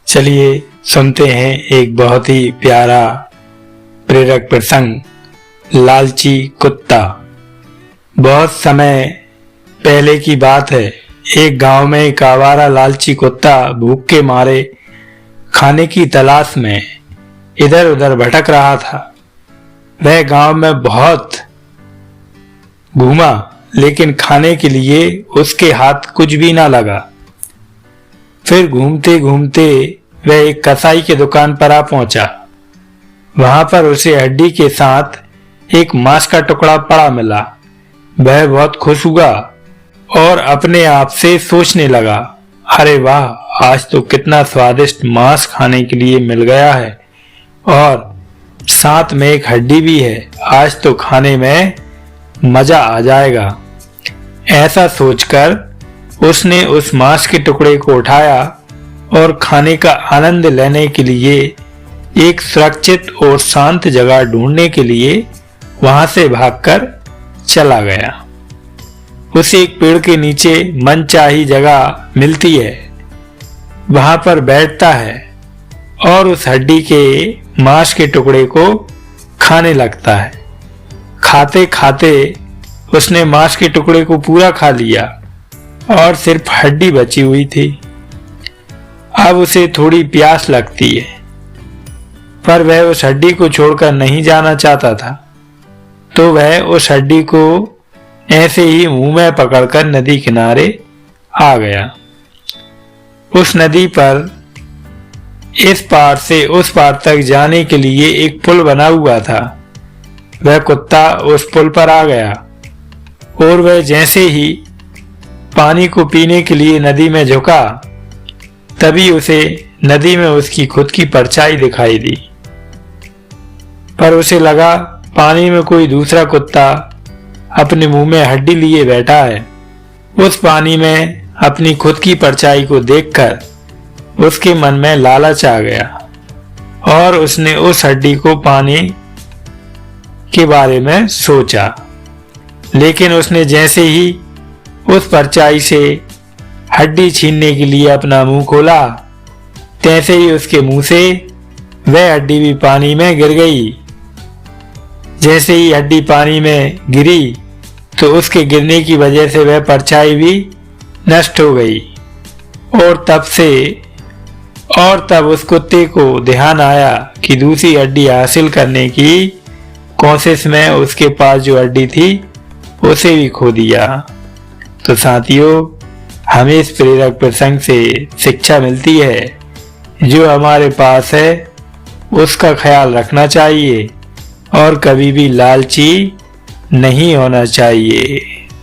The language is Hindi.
चलिए सुनते हैं एक बहुत ही प्यारा प्रेरक प्रसंग, लालची कुत्ता। बहुत समय पहले की बात है। एक गांव में एक आवारा लालची कुत्ता भूख के मारे खाने की तलाश में इधर उधर भटक रहा था। वह गांव में बहुत घूमा, लेकिन खाने के लिए उसके हाथ कुछ भी ना लगा। फिर घूमते घूमते वह एक कसाई की दुकान पर आ पहुंचा। वहां पर उसे हड्डी के साथ एक मांस का टुकड़ा पड़ा मिला। वह बहुत खुश हुआ और अपने आप से सोचने लगा, अरे वाह, आज तो कितना स्वादिष्ट मांस खाने के लिए मिल गया है और साथ में एक हड्डी भी है। आज तो खाने में मजा आ जाएगा। ऐसा सोचकर उसने उस मांस के टुकड़े को उठाया और खाने का आनंद लेने के लिए एक सुरक्षित और शांत जगह ढूंढने के लिए वहां से भागकर चला गया। उसे एक पेड़ के नीचे मनचाही जगह मिलती है, वहां पर बैठता है और उस हड्डी के मांस के टुकड़े को खाने लगता है। खाते खाते उसने मांस के टुकड़े को पूरा खा लिया और सिर्फ हड्डी बची हुई थी। अब उसे थोड़ी प्यास लगती है, पर वह उस हड्डी को छोड़कर नहीं जाना चाहता था, तो वह उस हड्डी को ऐसे ही मुंह में पकड़कर नदी किनारे आ गया। उस नदी पर इस पार से उस पार तक जाने के लिए एक पुल बना हुआ था। वह कुत्ता उस पुल पर आ गया और वह जैसे ही पानी को पीने के लिए नदी में झुका, तभी उसे नदी में उसकी खुद की परछाई दिखाई दी। पर उसे लगा पानी में कोई दूसरा कुत्ता अपने मुंह में हड्डी लिए बैठा है। उस पानी में अपनी खुद की परछाई को देखकर उसके मन में लालच आ गया और उसने उस हड्डी को पाने के बारे में सोचा। लेकिन उसने जैसे ही उस परछाई से हड्डी छीनने के लिए अपना मुंह खोला, तैसे ही उसके मुंह से वह हड्डी भी पानी में गिर गई। जैसे ही हड्डी पानी में गिरी तो उसके गिरने की वजह से वह परछाई भी नष्ट हो गई। और तब उस कुत्ते को ध्यान आया कि दूसरी हड्डी हासिल करने की कोशिश में उसके पास जो हड्डी थी उसे भी खो दिया। तो साथियों, हमें इस प्रेरक प्रसंग से शिक्षा मिलती है, जो हमारे पास है उसका ख्याल रखना चाहिए और कभी भी लालची नहीं होना चाहिए।